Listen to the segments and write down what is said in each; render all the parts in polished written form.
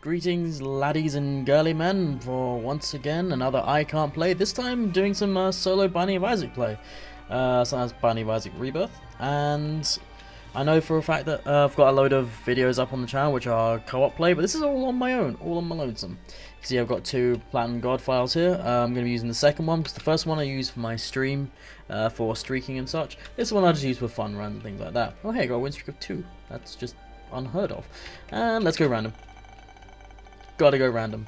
Greetings laddies and girly men for once again another I Can't Play, this time doing some solo Binding of Isaac play. So that's Binding of Isaac Rebirth, and I know for a fact that I've got a load of videos up on the channel which are co-op play, but this is all on my own, all on my lonesome. You see I've got two Platinum God files here. I'm going to be using the second one because the first one I use for my stream for streaking and such. This one I just use for fun runs and things like that. Oh hey, I got a win streak of 2, that's just unheard of. And let's go random. Gotta go random.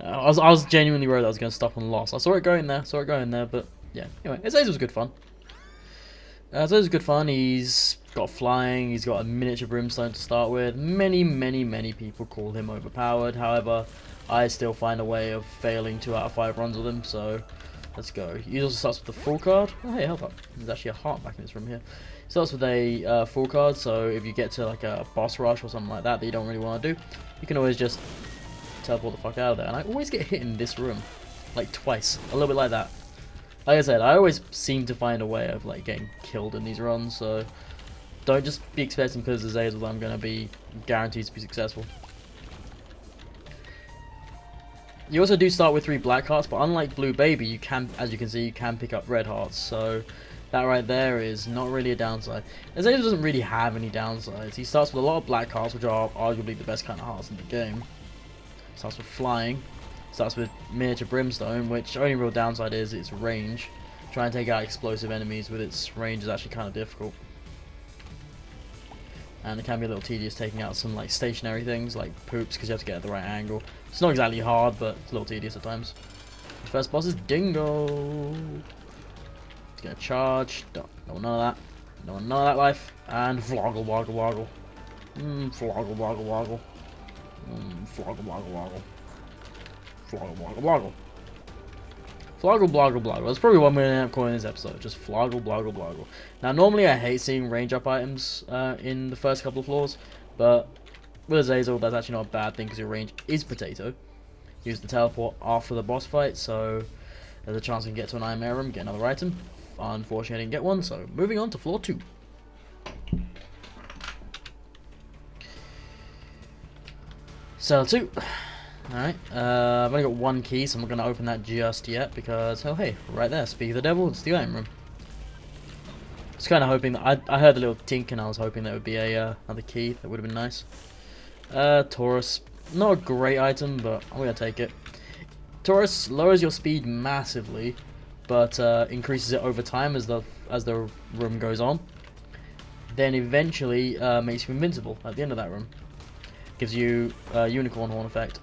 I was genuinely worried I was going to stop and lost. I saw it going there, but yeah. Anyway, Azazel was good fun. Azazel was good fun. He's got flying, he's got a miniature brimstone to start with. Many people call him overpowered. However, I still find a way of failing 2 out of 5 runs with him, so let's go. He also starts with the full card. Oh hey, help up. There's actually a heart back in this room here. Starts with a full card, so if you get to like a boss rush or something like that you don't really want to do, you can always just teleport the fuck out of there. And I always get hit in this room, like twice, a little bit like that. Like I said, I always seem to find a way of like getting killed in these runs, so don't just be expecting because of Azazel I'm going to be guaranteed to be successful. You also do start with 3 black hearts, but unlike Blue Baby, you can, as you can see, you can pick up red hearts, so that right there is not really a downside. Azazel doesn't really have any downsides. He starts with a lot of black hearts, which are arguably the best kind of hearts in the game. Starts with flying. Starts with miniature brimstone, which only real downside is its range. Trying to take out explosive enemies with its range is actually kind of difficult. And it can be a little tedious taking out some like stationary things like poops because you have to get at the right angle. It's not exactly hard, but it's a little tedious at times. The first boss is Dingo. Gonna charge. Don't want none of that. Don't want none of that life. And Vloggle Woggle Woggle. Vloggle Woggle Woggle. Vloggle Woggle Woggle. Vloggle Woggle Woggle. Vloggle Bloggle Bloggle. That's probably what I'm gonna end up calling this episode. Just Vloggle Bloggle Bloggle. Now normally I hate seeing range up items in the first couple of floors, but with Azazel that's actually not a bad thing because your range is potato. Use the teleport after the boss fight, so there's a chance you can get to an IMMA room, get another item. Unfortunately, I didn't get one, so moving on to floor 2. Cell 2. Alright, I've only got 1 key, so I'm not going to open that just yet, because, oh hey, right there, speak of the devil, it's the item room. I was kind of hoping that, I heard the little tink, and I was hoping that would be another key, that would have been nice. Taurus, not a great item, but I'm going to take it. Taurus lowers your speed massively, but increases it over time as the room goes on. Then eventually makes you invincible at the end of that room. Gives you a unicorn horn effect.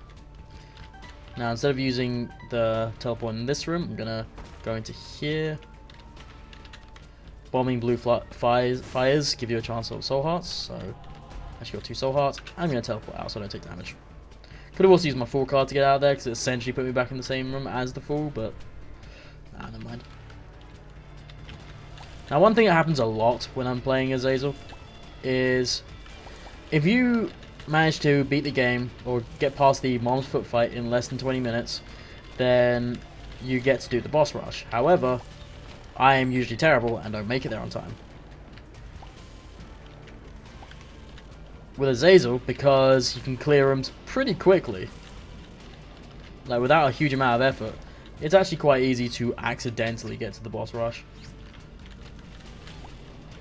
Now instead of using the teleport in this room, I'm gonna go into here. Bombing blue fires give you a chance of soul hearts, so I actually got 2 soul hearts. I'm gonna teleport out so I don't take damage. Could have also used my full card to get out of there because it essentially put me back in the same room as the full, but never mind. Now one thing that happens a lot when I'm playing Azazel is if you manage to beat the game or get past the Mom's Foot fight in less than 20 minutes, then you get to do the boss rush. However, I am usually terrible and don't make it there on time. With Azazel, because you can clear rooms pretty quickly, like without a huge amount of effort, it's actually quite easy to accidentally get to the boss rush.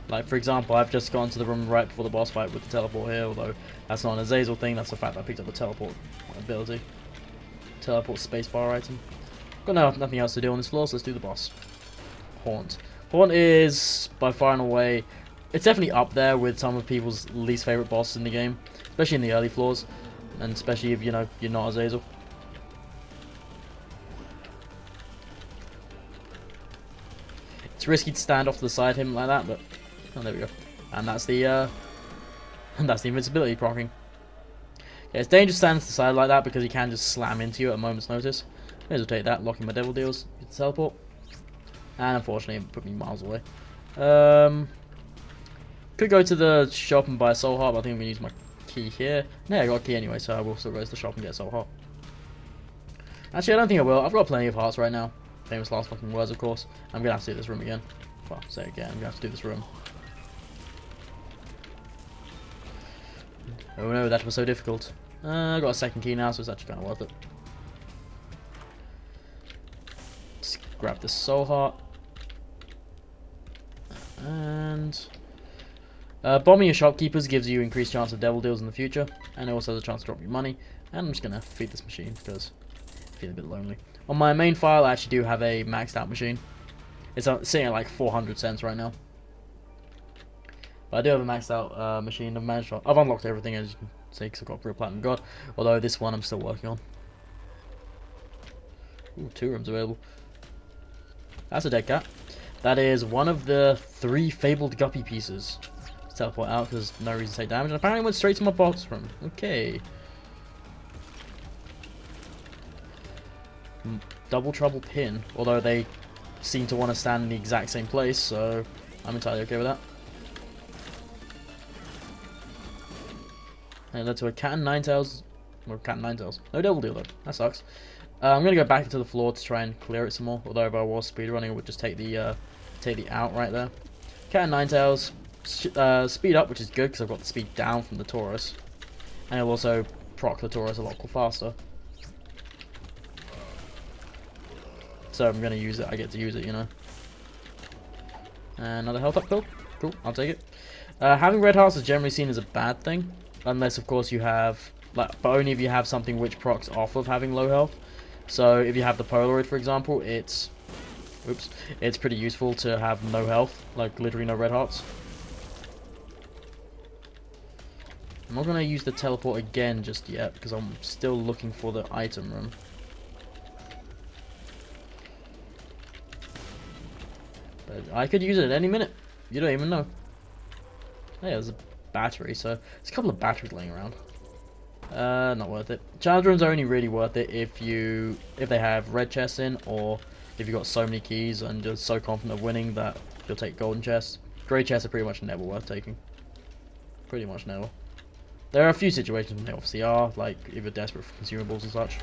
Like for example, I've just gone to the room right before the boss fight with the teleport here, although that's not an Azazel thing, that's the fact that I picked up the teleport ability. Teleport spacebar item. Got nothing else to do on this floor, so let's do the boss. Haunt. Haunt is by far and away, it's definitely up there with some of people's least favourite bosses in the game, especially in the early floors, and especially if you know you're not Azazel. It's risky to stand off to the side of him like that, but oh, there we go. And that's the invincibility proccing. Yeah, it's dangerous standing to the side like that because he can just slam into you at a moment's notice. May as well take that, locking my devil deals, get the teleport. And unfortunately it put me miles away. Could go to the shop and buy a soul heart, but I think I'm gonna use my key here. No, I got a key anyway, so I will still go to the shop and get a soul heart. Actually, I don't think I will. I've got plenty of hearts right now. Famous last fucking words, of course. I'm gonna have to do this room again. Well, say again. I'm gonna have to do this room. Oh no, that was so difficult. I got a second key now, so it's actually kind of worth it. Let's grab the soul heart. And bombing your shopkeepers gives you increased chance of devil deals in the future, and it also has a chance to drop you money. And I'm just gonna feed this machine because I feel a bit lonely. On my main file, I actually do have a maxed out machine. It's sitting at like 400 cents right now. But I do have a maxed out machine. I've unlocked everything, as you can see, because I've got Real Platinum God. Although this one I'm still working on. Ooh, 2 rooms available. That's a dead cat. That is one of the 3 fabled guppy pieces. Let's teleport out because no reason to take damage. And apparently went straight to my box room. Okay. Double trouble pin. Although they seem to want to stand in the exact same place, so I'm entirely okay with that. And it led to a cat and 9 tails. Or cat and 9 tails. No devil deal though. That sucks. I'm gonna go back into the floor to try and clear it some more. Although if I was speedrunning, I would just take the out right there. Cat and 9 tails. Speed up, which is good because I've got the speed down from the Taurus, and it'll also proc the Taurus a lot faster. So I'm gonna use it. I get to use it, you know. Another health up pill. Cool. I'll take it. Having red hearts is generally seen as a bad thing, unless of course you have, but only if you have something which procs off of having low health. So if you have the Polaroid, for example, it's pretty useful to have no health, like literally no red hearts. I'm not gonna use the teleport again just yet because I'm still looking for the item room. But I could use it at any minute. You don't even know. Hey, there's a battery, so there's a couple of batteries laying around. Not worth it. Challenge rooms are only really worth it if they have red chests in, or if you've got so many keys and you're so confident of winning that you'll take golden chests. Grey chests are pretty much never worth taking. Pretty much never. There are a few situations when they obviously are, like if you're desperate for consumables and such.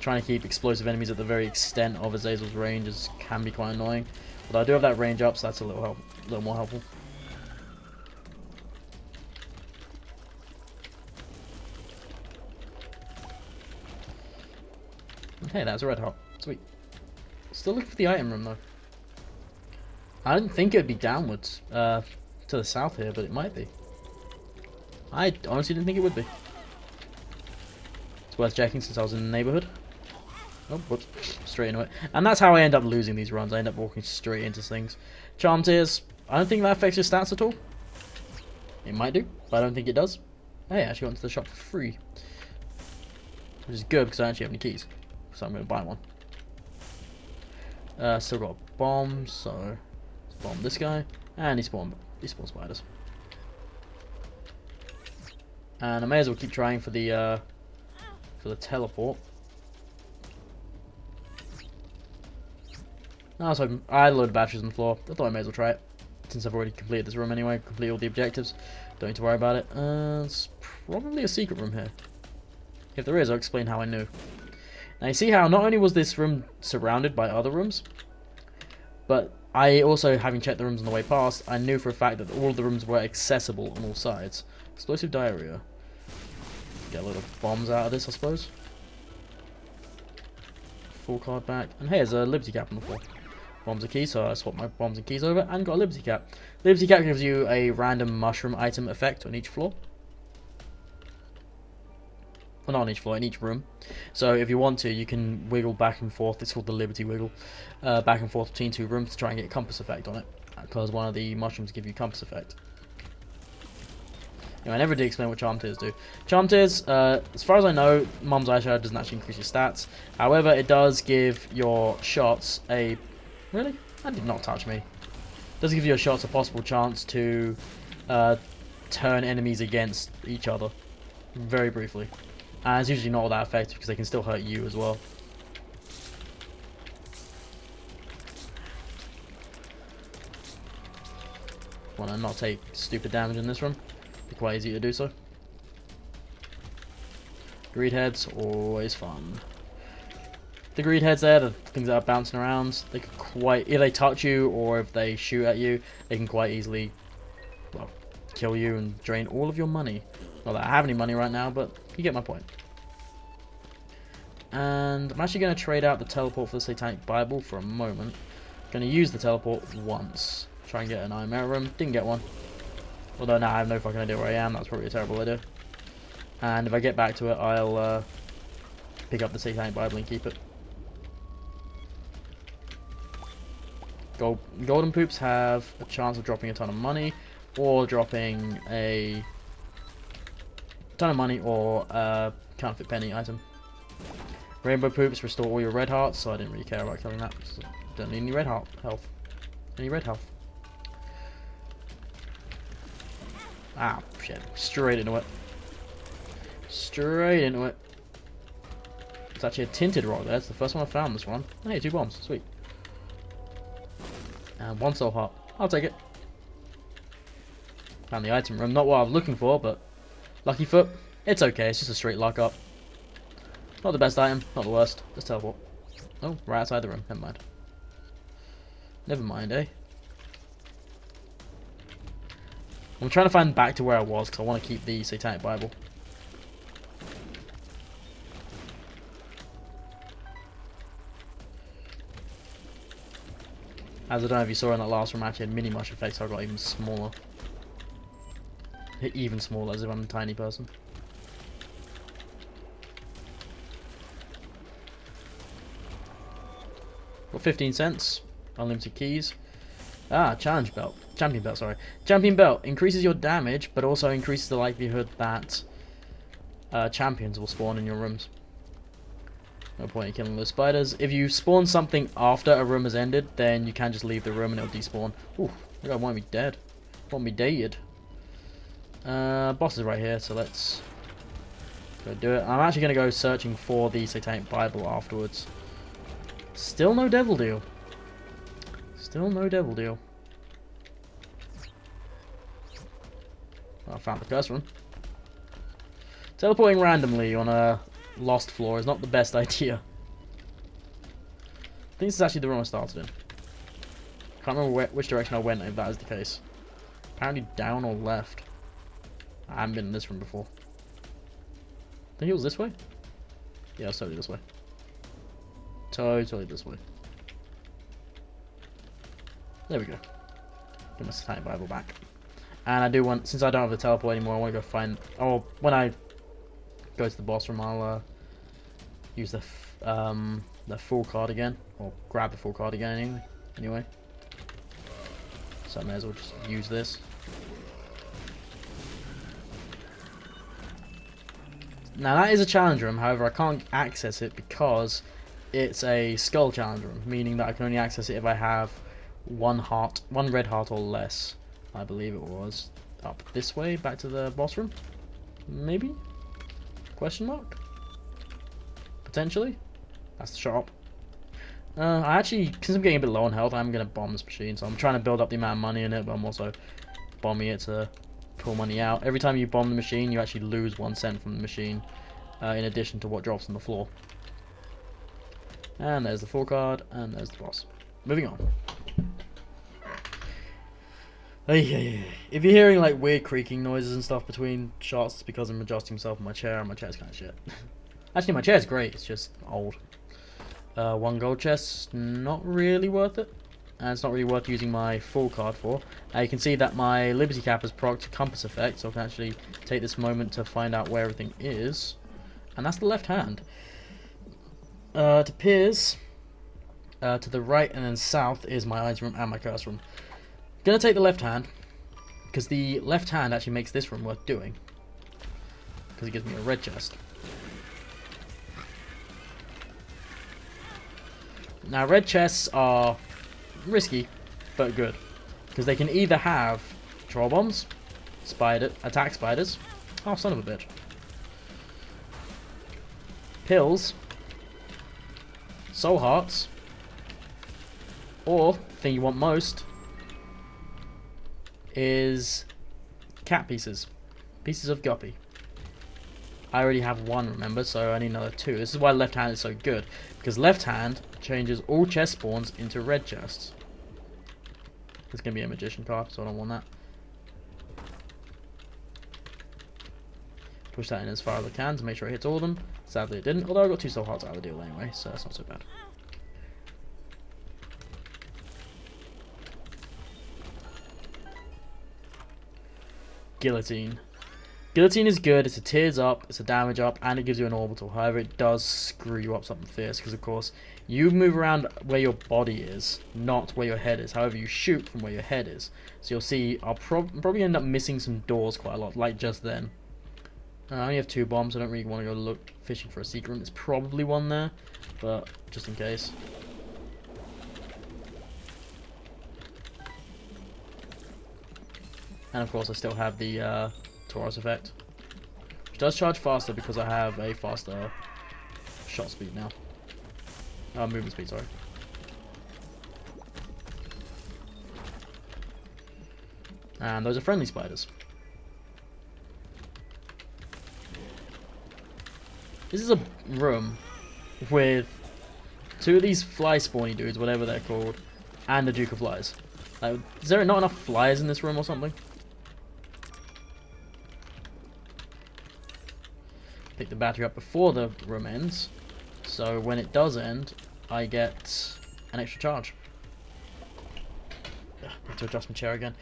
Trying to keep explosive enemies at the very extent of Azazel's range can be quite annoying. But I do have that range up, so that's a little more helpful. Hey, that's a red heart. Sweet. Still looking for the item room though. I didn't think it would be downwards to the south here, but it might be. I honestly didn't think it would be. It's worth checking since I was in the neighborhood. Oh, whoops. Straight into it. And that's how I end up losing these runs. I end up walking straight into things. Charm Tears. I don't think that affects your stats at all. It might do, but I don't think it does. Hey, I actually got into the shop for free. Which is good because I don't actually have any keys. So I'm going to buy one. Still got a bomb, so let's bomb this guy. And he spawned spiders. And I may as well keep trying for the teleport. I had a load of batteries on the floor. I thought I may as well try it. Since I've already completed this room anyway, completed all the objectives. Don't need to worry about it. It's probably a secret room here. If there is, I'll explain how I knew. Now you see how not only was this room surrounded by other rooms, but I also, having checked the rooms on the way past, I knew for a fact that all of the rooms were accessible on all sides. Explosive diarrhea. Get a load of bombs out of this, I suppose. Full card back. And hey, there's a Liberty Cap on the floor. Bombs are key, so I swapped my bombs and keys over and got a Liberty Cap. Liberty Cap gives you a random mushroom item effect on each floor. Well, not on each floor, in each room. So if you want to, you can wiggle back and forth. It's called the Liberty Wiggle. Back and forth between 2 rooms to try and get a compass effect on it. Because one of the mushrooms give you compass effect. Anyway, I never did explain what Charm Tears do. Charm Tears, as far as I know, Mum's Eyeshadow doesn't actually increase your stats. However, it does give your shots a... Really? That did not touch me. It does give your shots a possible chance to turn enemies against each other. Very briefly. And it's usually not all that effective because they can still hurt you as well. Want to not take stupid damage in this room. Be quite easy to do so. Greed heads, always fun. The greed heads there, the things that are bouncing around, they could quite, if they touch you or if they shoot at you, they can quite easily, well, kill you and drain all of your money. Not that I have any money right now, but you get my point. And I'm actually going to trade out the teleport for the Satanic Bible for a moment. Going to use the teleport once. Try and get an IMMA room. Didn't get one. Although now I have no fucking idea where I am. That's probably a terrible idea. And if I get back to it, I'll pick up the Satanic Bible and keep it. Golden poops have a chance of dropping a ton of money, or dropping a ton of money, or a counterfeit penny item. Rainbow poops restore all your red hearts, so I didn't really care about killing that. So don't need any red heart health. Any red health? Ah, shit! Straight into it. Straight into it. It's actually a tinted rock. That's the first one I found this one. Hey, 2 bombs. Sweet. And 1 soul heart. I'll take it. Found the item room. Not what I was looking for, but lucky foot. It's okay. It's just a straight luck up. Not the best item. Not the worst. Just teleport. Oh, right outside the room. Never mind. Never mind, eh? I'm trying to find back to where I was because I want to keep the Satanic Bible. As I don't know if you saw in that last room, I actually had mini mush effects, so I got even smaller. Even smaller, as if I'm a tiny person. Got 15 cents. Unlimited keys. Ah, challenge belt. Champion belt, sorry. Champion belt increases your damage, but also increases the likelihood that champions will spawn in your rooms. No point in killing those spiders. If you spawn something after a room has ended, then you can just leave the room and it'll despawn. Ooh, that guy want me dead. Want me dead. Boss is right here, so let's go do it. I'm actually going to go searching for the Satanic Bible afterwards. Still no devil deal. Still no devil deal. Well, I found the curse room. Teleporting randomly on a lost floor is not the best idea. I think this is actually the room I started in. Can't remember which direction I went if that is the case. Apparently down or left. I haven't been in this room before. I think it was this way? Yeah, it's totally this way. Totally this way. There we go. Get my Satanic Bible back. And I do want, since I don't have the teleport anymore, I want to go find, oh, when I go to the boss room, I'll use the full card again, or grab the full card again anyway. So I may as well just use this. Now that is a challenge room, however I can't access it because it's a skull challenge room, meaning that I can only access it if I have one red heart or less. I believe it was up this way, back to the boss room. Maybe? Question mark? Potentially? That's the shop. I actually, since I'm getting a bit low on health, I'm going to bomb this machine. So I'm trying to build up the amount of money in it, but I'm also bombing it to pull money out. Every time you bomb the machine, you actually lose 1 cent from the machine, in addition to what drops on the floor. And there's the full card, and there's the boss. Moving on. If you're hearing like weird creaking noises and stuff between shots, it's because I'm adjusting myself in my chair, and my chair's kind of shit. Actually, my chair's great, it's just old. 1 gold chest, not really worth it. And it's not really worth using my full card for. You can see that my Liberty Cap has procced Compass Effect, so I can actually take this moment to find out where everything is. And that's the left hand. It appears to the right and then south is my item room and my curse room. Gonna take the left hand, because the left hand actually makes this room worth doing. Because it gives me a red chest. Now red chests are risky, but good. Because they can either have troll bombs, attack spiders, oh son of a bitch, pills, soul hearts, or the thing you want most is cat pieces of guppy. I already have one, remember, so I need another 2. This is why left hand is so good, because left hand changes all chest spawns into red chests. There's going to be a magician card, so I don't want that. Push that in as far as I can to make sure it hits all of them. Sadly it didn't, although I got 2 soul hearts out of the deal anyway, so that's not so bad. Guillotine. Guillotine is good, it's a tears up, it's a damage up, and it gives you an orbital. However, it does screw you up something fierce, because of course, you move around where your body is, not where your head is. However, you shoot from where your head is. So you'll see, I'll probably end up missing some doors quite a lot, like just then. I only have 2 bombs, so I don't really want to go look fishing for a secret room. There's probably one there, but just in case. And of course, I still have the Taurus effect, which does charge faster because I have a faster shot speed now. Movement speed, sorry. And those are friendly spiders. This is a room with 2 of these fly spawny dudes, whatever they're called, and the Duke of Flies. Is there not enough flies in this room or something? Pick the battery up before the room ends, so when it does end, I get an extra charge. Ugh, I have to adjust my chair again.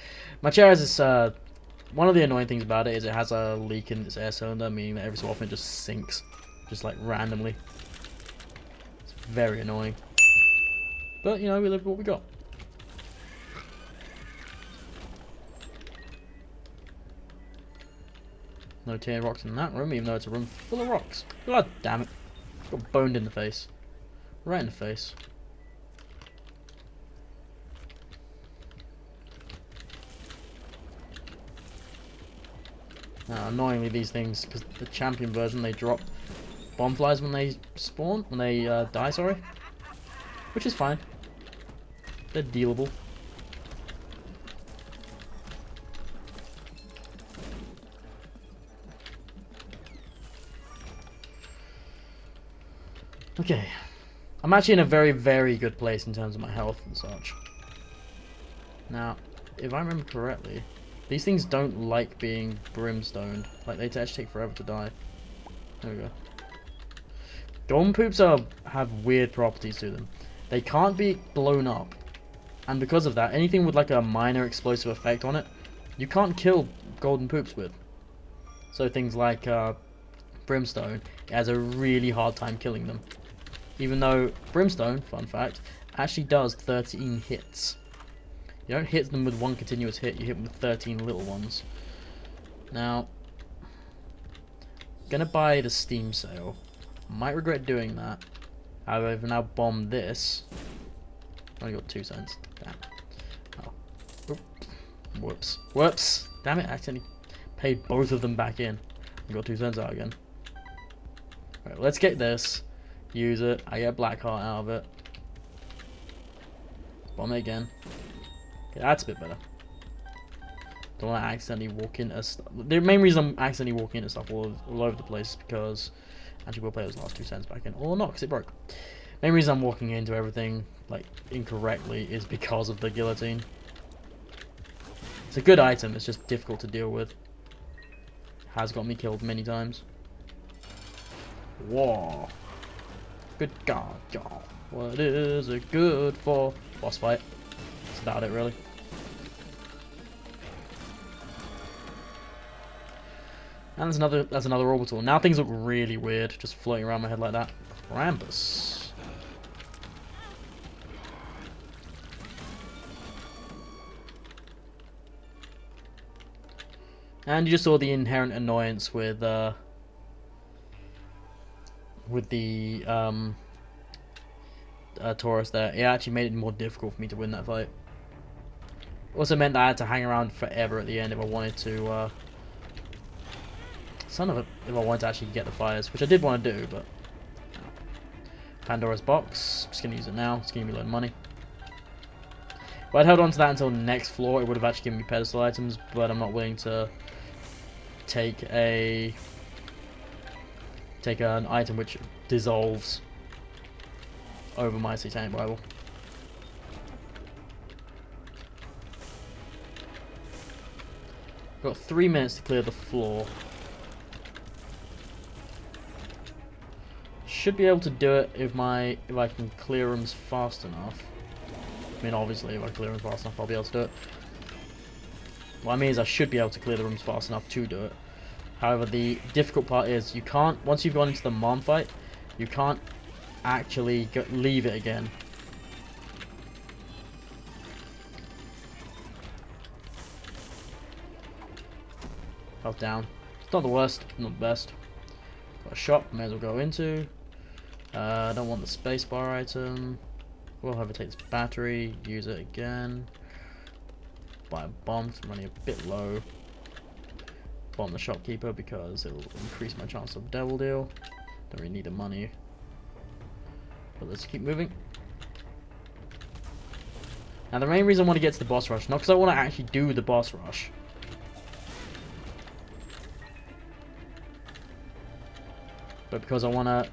My chair has this, one of the annoying things about it is it has a leak in its air cylinder, meaning that every so often it just sinks, just like randomly. It's very annoying. But, you know, we live with what we got. No tier rocks in that room, even though it's a room full of rocks. God damn it. Got boned in the face. Right in the face. Now, annoyingly, these things, because the champion version, they drop bomb flies when they spawn, when they die, sorry. Which is fine. They're dealable. Okay, I'm actually in a very, very good place in terms of my health and such. Now, if I remember correctly, these things don't like being brimstoned. Like, they actually take forever to die. There we go. Golden poops have weird properties to them. They can't be blown up. And because of that, anything with like a minor explosive effect on it, you can't kill golden poops with. So things like brimstone, it has a really hard time killing them. Even though brimstone, fun fact, actually does 13 hits. You don't hit them with one continuous hit, you hit them with 13 little ones. Now, gonna buy the Steam sale. Might regret doing that. However, I've now bombed this. Only got 2 cents. Damn. Oh. Oop. Whoops. Whoops! Damn it, I accidentally paid both of them back in. I got 2 cents out again. Alright, let's get this. Use it. I get a black heart out of it. Bomb it again. Okay, that's a bit better. Don't want to accidentally walk into stuff. The main reason I'm accidentally walking into stuff all over the place is because actually we'll play those last 2 cents back in. Or not, because it broke. Main reason I'm walking into everything like incorrectly is because of the guillotine. It's a good item, it's just difficult to deal with. Has got me killed many times. Whoa. Good God, y'all. What is it good for? Boss fight. That's about it, really. And that's another orbital. Now things look really weird, just floating around my head like that. Krampus. And you just saw the inherent annoyance with the Taurus there. It actually made it more difficult for me to win that fight. Also meant that I had to hang around forever at the end if I wanted to if I wanted to actually get the fires, which I did want to do, but Pandora's box, just gonna use it now. It's gonna give me a load of money. If I'd held on to that until next floor, it would have actually given me pedestal items, but I'm not willing to take a take an item which dissolves over my Satanic Bible. Got 3 minutes to clear the floor. Should be able to do it if I can clear rooms fast enough. I mean, obviously, if I clear them fast enough, I'll be able to do it. What I mean is I should be able to clear the rooms fast enough to do it. However, the difficult part is you can't, once you've gone into the mom fight, you can't actually leave it again. Health down. It's not the worst, not the best. Got a shop, may as well go into. I don't want the spacebar item. We'll have to take this battery, use it again. Buy a bomb, I'm running a bit low. Bomb the shopkeeper because it will increase my chance of devil deal. Don't really need the money. But let's keep moving. Now the main reason I want to get to the boss rush, not because I want to actually do the boss rush. But because I want to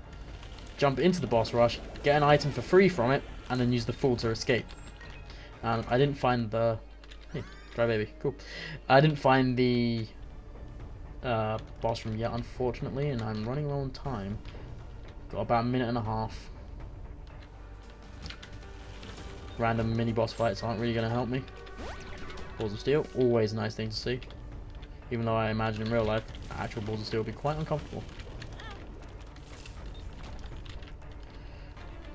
jump into the boss rush, get an item for free from it, and then use the fool to escape. And I didn't find the... Hey, dry baby, cool. I didn't find the boss room yet, unfortunately, and I'm running low on time. Got about a minute and a half. Random mini boss fights aren't really going to help me. Balls of Steel, always a nice thing to see. Even though I imagine in real life, actual Balls of Steel will be quite uncomfortable.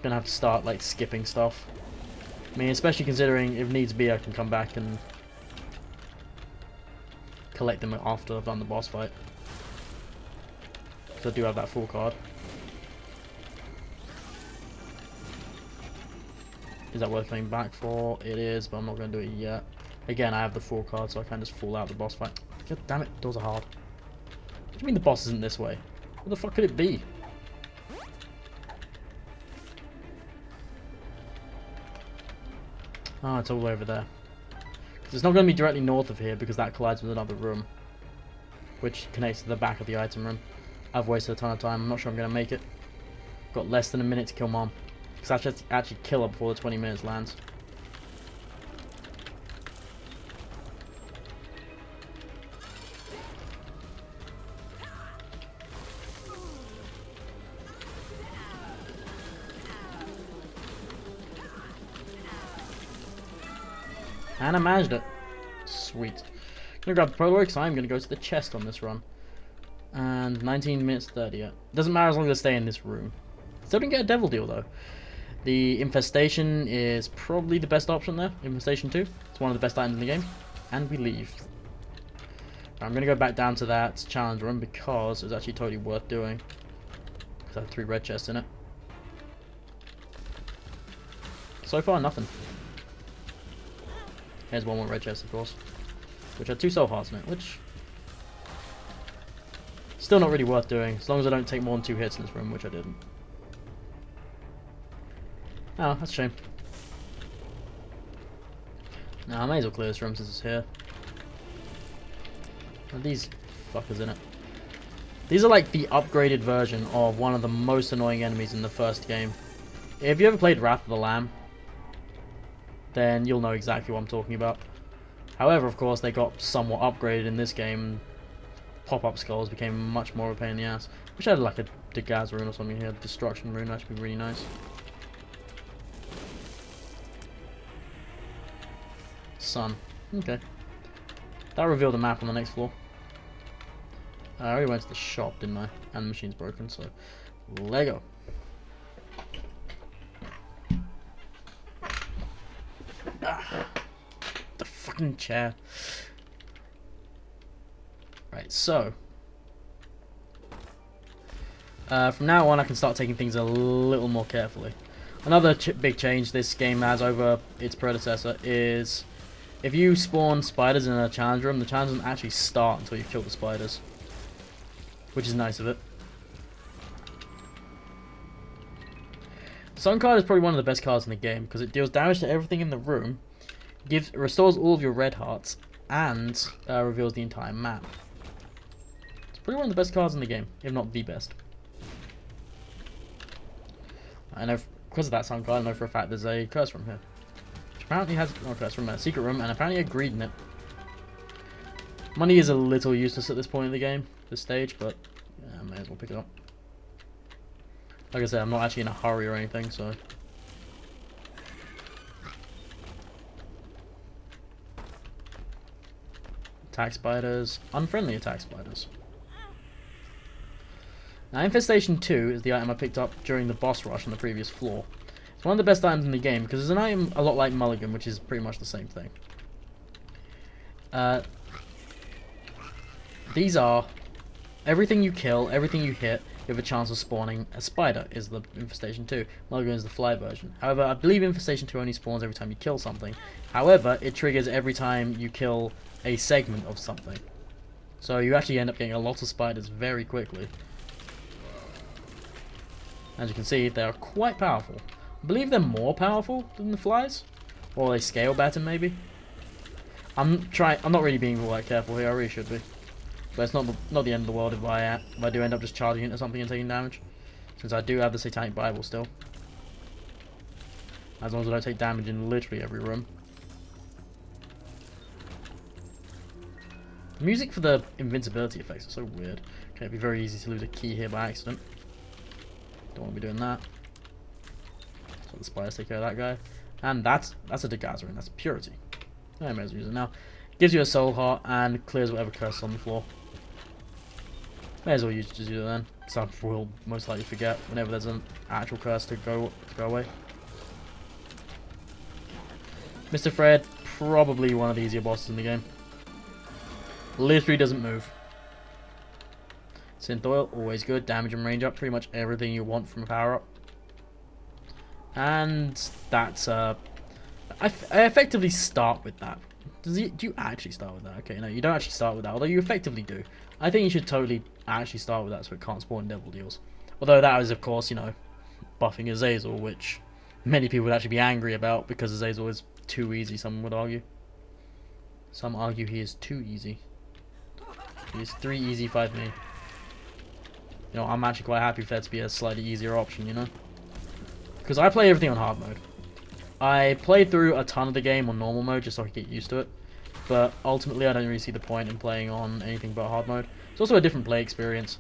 Gonna have to start like skipping stuff. I mean, especially considering if needs be I can come back and collect them after I've done the boss fight. Because I do have that full card. Is that worth coming back for? It is, but I'm not going to do it yet. Again, I have the full card, so I can just fall out the boss fight. God damn it, doors are hard. What do you mean the boss isn't this way? What the fuck could it be? Ah, it's all over there. Because it's not going to be directly north of here because that collides with another room. Which connects to the back of the item room. I've wasted a ton of time. I'm not sure I'm going to make it. Got less than a minute to kill Mom. Because I should actually kill her before the 20 minutes lands. And I managed it. Sweet. I'm gonna grab the Polaroid because I'm gonna go to the chest on this run. And 19 minutes 30 yet. Doesn't matter as long as I stay in this room. Still didn't get a devil deal though. The infestation is probably the best option there. Infestation 2. It's one of the best items in the game. And we leave. I'm gonna go back down to that challenge room because it was actually totally worth doing. Because I have 3 red chests in it. So far, nothing. Here's one more red chest, of course, which had 2 soul hearts in it, which still not really worth doing, as long as I don't take more than 2 hits in this room, which I didn't. Oh, that's a shame. Now I may as well clear this room since it's here. And these fuckers in it. These are like the upgraded version of one of the most annoying enemies in the first game. If you ever played Wrath of the Lamb, then you'll know exactly what I'm talking about. However, of course, they got somewhat upgraded in this game. Pop-up skulls became much more of a pain in the ass. Wish I had like a Degaz rune or something here, Destruction rune, that should be really nice. Sun. Okay. That revealed the map on the next floor. I already went to the shop, didn't I? And the machine's broken, so Lego. The fucking chair. Right, so from now on I can start taking things a little more carefully. Another big change this game has over its predecessor is if you spawn spiders in a challenge room, the challenge doesn't actually start until you've killed the spiders, which is nice of it. The Sun card is probably one of the best cards in the game because it deals damage to everything in the room, restores all of your red hearts, and reveals the entire map. It's probably one of the best cards in the game, if not the best. I know because of that sound card. I know for a fact there's a curse room here, which apparently has no curse room, a secret room, and apparently a greed in it. Money is a little useless at this point in the game, this stage, but yeah, I may as well pick it up. Like I said, I'm not actually in a hurry or anything, so. Attack spiders, unfriendly attack spiders. Now, Infestation 2 is the item I picked up during the boss rush on the previous floor. It's one of the best items in the game because it's an item a lot like Mulligan, which is pretty much the same thing. These are everything you kill, everything you hit, you have a chance of spawning a spider, is the Infestation 2. Mulligan is the fly version. However, I believe Infestation 2 only spawns every time you kill something. However, it triggers every time you kill a segment of something. So you actually end up getting a lot of spiders very quickly. As you can see, they are quite powerful. I believe they're more powerful than the flies, or they scale better maybe. I'm not really being all that careful here. I really should be, but it's not the end of the world if I do end up just charging into something and taking damage, since I do have the Satanic Bible still. As long as I don't take damage in literally every room. The music for the invincibility effects are so weird. Okay, it'd be very easy to lose a key here by accident. Don't want to be doing that. So the spiders take care of that guy. And that's a Degathering, that's purity. I may as well use it now. Gives you a soul heart and clears whatever curse is on the floor. May as well just use it then. Some will most likely forget whenever there's an actual curse to go away. Mr. Fred, probably one of the easier bosses in the game. Literally doesn't move. Synth oil, always good. Damage and range up, pretty much everything you want from a power up. And that's I effectively start with that. Do you actually start with that? Okay, no, you don't actually start with that, although you effectively do. I think you should totally actually start with that so it can't spawn devil deals. Although that is, of course, you know, buffing Azazel, which many people would actually be angry about because Azazel is too easy, some would argue. Some argue he is too easy. He is 3 easy, 5 me. You know, I'm actually quite happy for that to be a slightly easier option, you know? Because I play everything on hard mode. I played through a ton of the game on normal mode just so I could get used to it. But ultimately, I don't really see the point in playing on anything but hard mode. It's also a different play experience.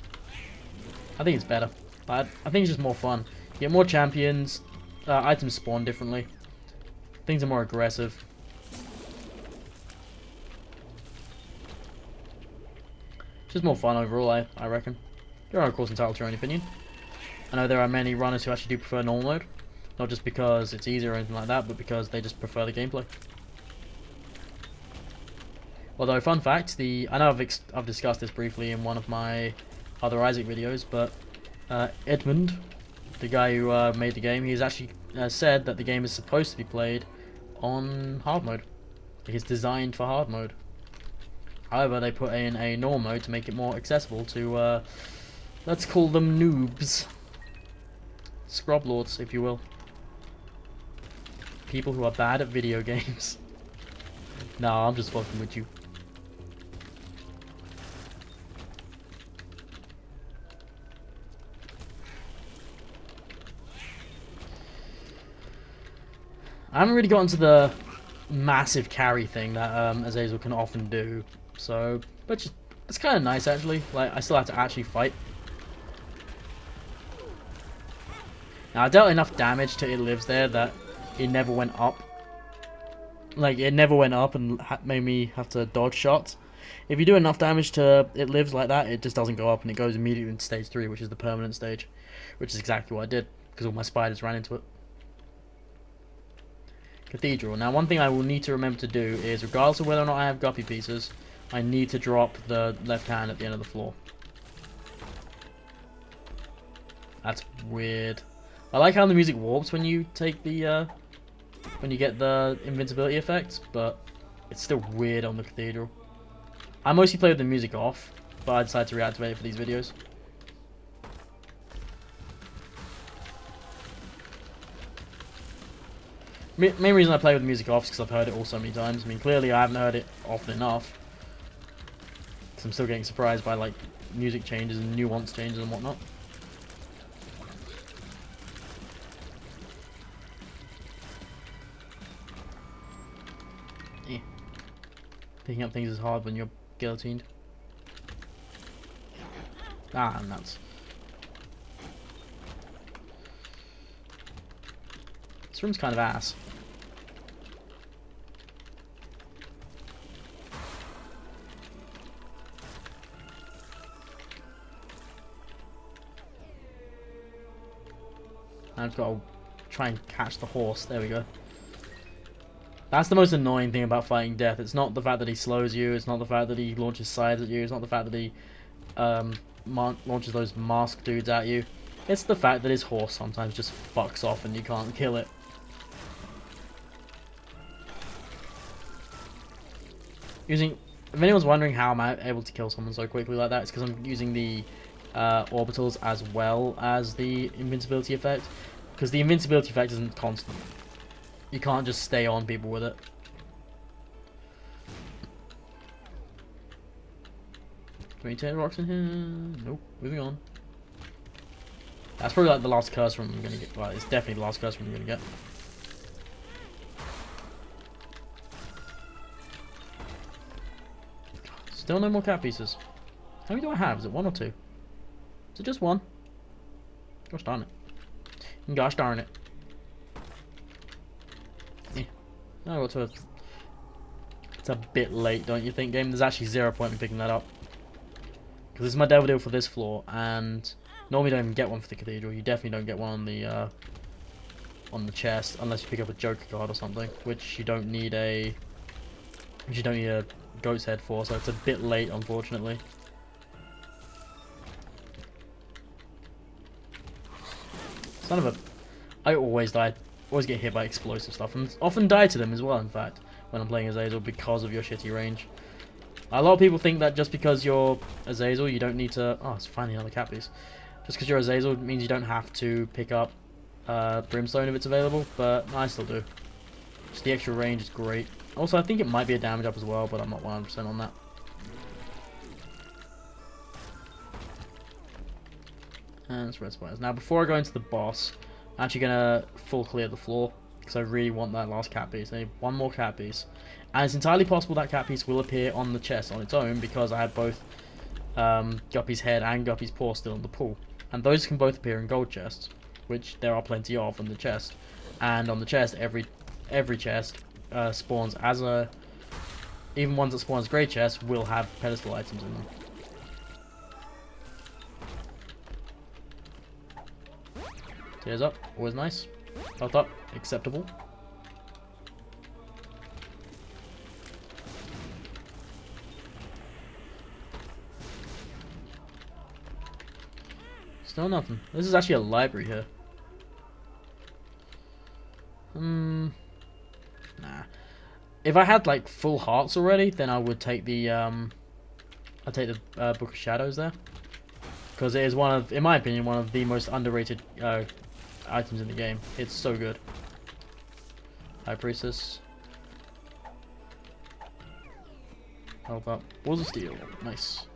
I think it's better. I think it's just more fun. You get more champions, items spawn differently. Things are more aggressive. Just more fun overall, I reckon. You're of course entitled to your own opinion. I know there are many runners who actually do prefer normal mode. Not just because it's easier or anything like that, but because they just prefer the gameplay. Although, fun fact, I know I've discussed this briefly in one of my other Isaac videos, but Edmund, the guy who made the game, he's actually said that the game is supposed to be played on hard mode. It's designed for hard mode. However, they put in a normal mode to make it more accessible to, let's call them noobs. Scrub lords, if you will. People who are bad at video games. Nah, I'm just fucking with you. I haven't really gotten to the massive carry thing that Azazel can often do. So, but just, it's kind of nice actually. Like, I still have to actually fight. Now, I dealt enough damage to it lives there that it never went up. Like, it never went up and made me have to dodge shots. If you do enough damage to it lives like that, it just doesn't go up and it goes immediately into stage 3, which is the permanent stage. Which is exactly what I did, because all my spiders ran into it. Cathedral. Now, one thing I will need to remember to do is, regardless of whether or not I have guppy pieces, I need to drop the left hand at the end of the floor. That's weird. I like how the music warps when you take the, when you get the invincibility effect, but it's still weird on the Cathedral. I mostly play with the music off, but I decided to reactivate it for these videos. Main reason I play with the music off is because I've heard it all so many times. I mean, clearly I haven't heard it often enough. So I'm still getting surprised by, like, music changes and nuance changes and whatnot. Eh. Picking up things is hard when you're guillotined. Ah, nuts. This room's kind of ass. I've got to try and catch the horse. There we go. That's the most annoying thing about fighting death. It's not the fact that he slows you. It's not the fact that he launches sides at you. It's not the fact that he launches those masked dudes at you. It's the fact that his horse sometimes just fucks off and you can't kill it. If anyone's wondering how I'm able to kill someone so quickly like that, it's because I'm using the orbitals as well as the invincibility effect. Because the invincibility effect isn't constant. You can't just stay on people with it. Can we take rocks in here? Nope. Moving on. That's probably like the last curse room I'm gonna get. Well, it's definitely the last curse room I'm gonna get. Still no more cat pieces. How many do I have? Is it one or two? Is it just one? Gosh darn it. Gosh darn it. Yeah. Oh, it's a bit late, don't you think, game? There's actually 0 point in picking that up. Because this is my devil deal for this floor, and normally you don't even get one for the cathedral. You definitely don't get one on the chest unless you pick up a Joker card or something, which you don't need a goat's head for, so it's a bit late, unfortunately. Son of a... I always die. Always get hit by explosive stuff, and often die to them as well, in fact, when I'm playing Azazel, because of your shitty range. A lot of people think that just because you're Azazel, you don't need to... Oh, it's finally another cat piece. Just because you're Azazel means you don't have to pick up Brimstone if it's available, but I still do. Just the extra range is great. Also, I think it might be a damage up as well, but I'm not 100% on that. And it's red spiders. Now, before I go into the boss, I'm actually going to full clear the floor, because I really want that last cat piece. I need one more cat piece. And it's entirely possible that cat piece will appear on the chest on its own, because I have both Guppy's head and Guppy's paw still in the pool. And those can both appear in gold chests, which there are plenty of on the chest. And on the chest, every chest spawns as a... Even ones that spawn as grey chests will have pedestal items in them. Tears up, always nice. Health up, acceptable. Still nothing. This is actually a library here. Nah. If I had like full hearts already, then I would take the I'd take the Book of Shadows there, because it is one of, in my opinion, one of the most underrated items in the game. It's so good. High Priestess. Health up. Walls of Steel. Nice.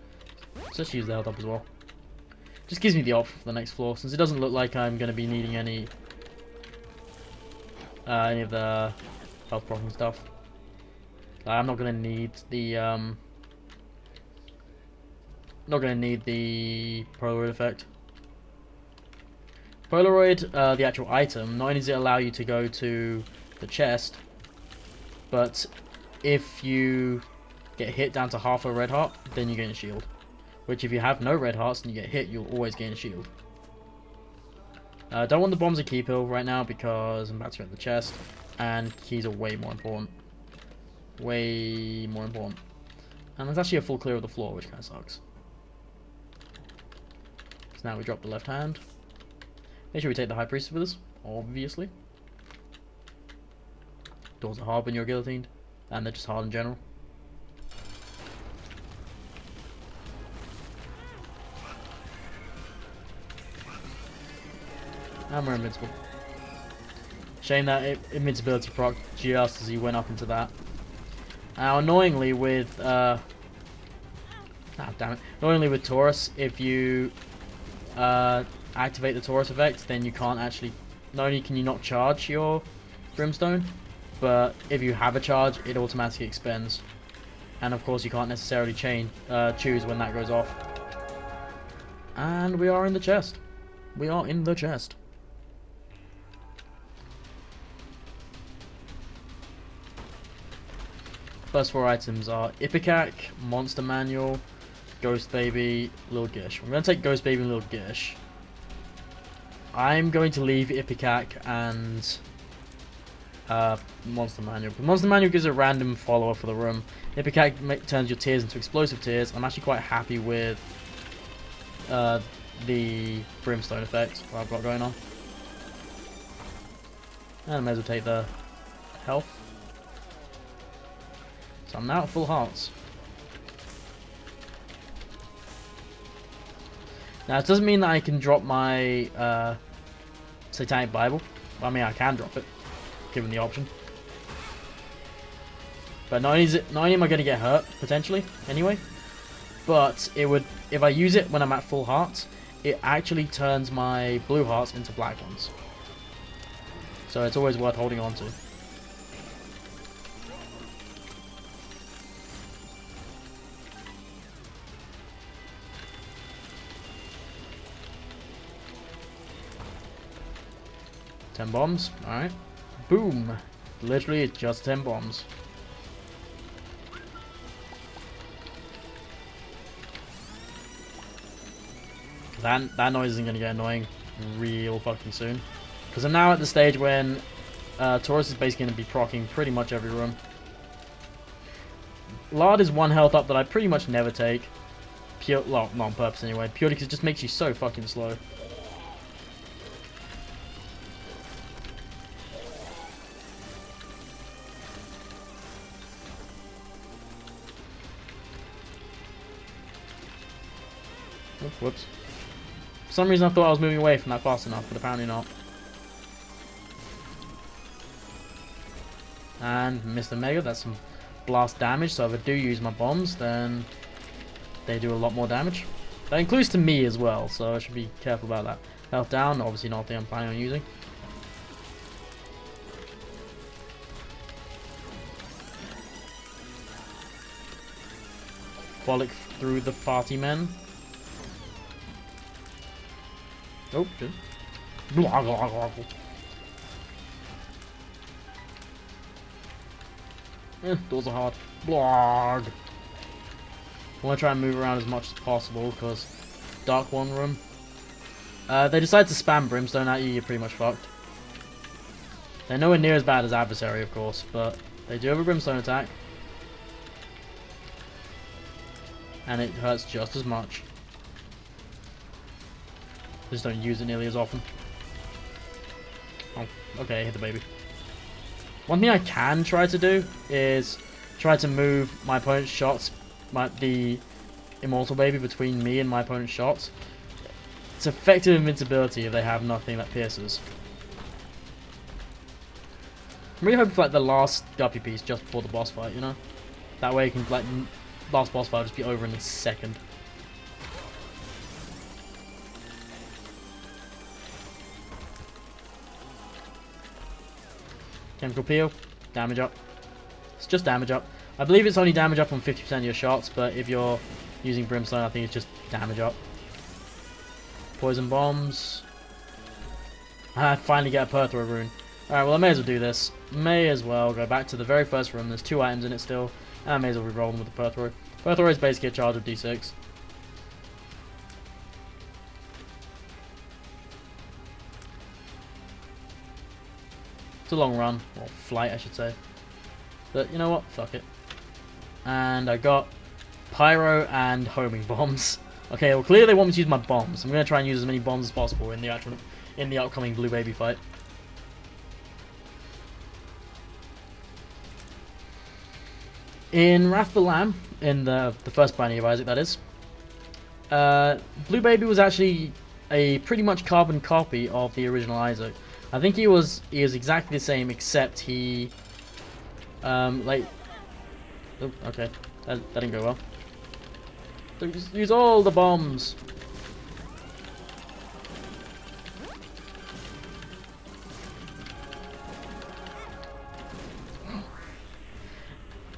So let's use the health up as well. Just gives me the option for the next floor, since it doesn't look like I'm going to be needing any of the health problem stuff. I'm not going to need the Polaroid effect. Polaroid, the actual item, not only does it allow you to go to the chest, but if you get hit down to half a red heart, then you gain a shield. Which, if you have no red hearts and you get hit, you'll always gain a shield. Don't want the bombs of key pill right now because I'm about to hit the chest, and keys are way more important. Way more important. And there's actually a full clear of the floor, which kind of sucks. So now we drop the left hand. Make sure we take the High Priestess with us, obviously. Doors are hard when you're guillotined, and they're just hard in general. And we're invincible. Shame that invincibility proc just as he went up into that. Now, annoyingly with damn it. Annoyingly with Taurus, if you activate the Taurus effect, then you can't actually. Not only can you not charge your Brimstone, but if you have a charge, it automatically expends. And of course, you can't necessarily choose when that goes off. And we are in the chest. We are in the chest. First 4 items are Ipecac, Monster Manual, Ghost Baby, Little Gish. I'm going to take Ghost Baby and Little Gish. I'm going to leave Ipecac and Monster Manual. Monster Manual gives a random follower for the room. Ipecac turns your tears into explosive tears. I'm actually quite happy with the Brimstone effect that I've got going on. And I may as well take the health. So I'm now at full hearts. Now it doesn't mean that I can drop my Satanic Bible. Well, I mean, I can drop it, given the option. But not only am I going to get hurt, potentially, anyway, but it would, if I use it when I'm at full hearts, it actually turns my blue hearts into black ones. So it's always worth holding on to. Ten bombs, alright. Boom! Literally, it's just 10 bombs. That noise isn't going to get annoying real fucking soon. Because I'm now at the stage when Taurus is basically going to be proccing pretty much every room. Lard is 1 health up that I pretty much never take. Well, not on purpose anyway. Purely because it just makes you so fucking slow. Oh, whoops. For some reason I thought I was moving away from that fast enough, but apparently not. And Mr. Mega, that's some blast damage, so if I do use my bombs, then they do a lot more damage. That includes to me as well, so I should be careful about that. Health down, obviously not the I'm planning on using. Frolic through the party men. Oh, shit. Blarglarglargle. Doors are hard. Blarg. I want to try and move around as much as possible because Dark One room. They decide to spam Brimstone at you, you're pretty much fucked. They're nowhere near as bad as Adversary, of course, but they do have a Brimstone attack. And it hurts just as much. Just don't use it nearly as often. Oh, okay, hit the baby. One thing I can try to do is try to move my opponent's shots, the Immortal Baby, between me and my opponent's shots. It's effective invincibility if they have nothing that pierces. I'm really hoping for like the last guppy piece just before the boss fight, you know? That way you can, like, last boss fight will just be over in a second. Chemical Peel, damage up. It's just damage up. I believe it's only damage up on 50% of your shots, but if you're using Brimstone, I think it's just damage up. Poison Bombs. I finally get a Perthrow rune. Alright, well I may as well do this. May as well go back to the very first room. There's 2 items in it still. And I may as well re-roll them with the Perthrow. Perthrow is basically a charge of D6. It's a long run, or flight I should say. But you know what? Fuck it. And I got Pyro and Homing Bombs. Okay, well clearly they want me to use my bombs. I'm going to try and use as many bombs as possible in the upcoming Blue Baby fight. In Wrath of the Lamb, in the first Binding of Isaac that is, Blue Baby was actually a pretty much carbon copy of the original Isaac. I think he is exactly the same, except he, like, oh, okay, that didn't go well. So use all the bombs.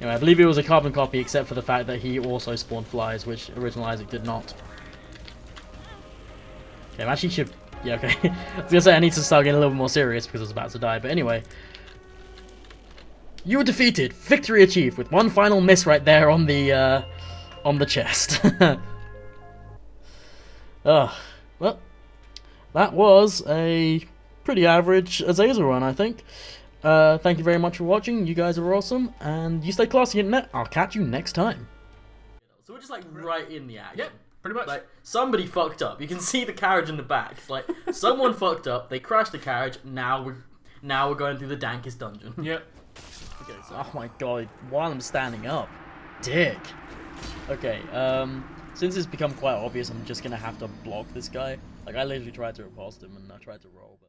Anyway, I believe it was a carbon copy, except for the fact that he also spawned flies, which original Isaac did not. Okay, I'm actually should... Yeah, okay. I was gonna say I need to start getting a little bit more serious because I was about to die, but anyway. You were defeated! Victory achieved, with one final miss right there on the chest. Ugh. Well, that was a pretty average Azazel run, I think. Thank you very much for watching. You guys are awesome, and you stay classy, internet. I'll catch you next time. So we're just like right in the action. Yep, pretty much. Like somebody fucked up. You can see the carriage in the back. It's like someone fucked up. They crashed the carriage. Now we're going through the dankest dungeon. Yep. Okay. So, oh my god! While I'm standing up, dick. Okay. Since it's become quite obvious, I'm just gonna have to block this guy. Like I literally tried to riposte him and I tried to roll, but.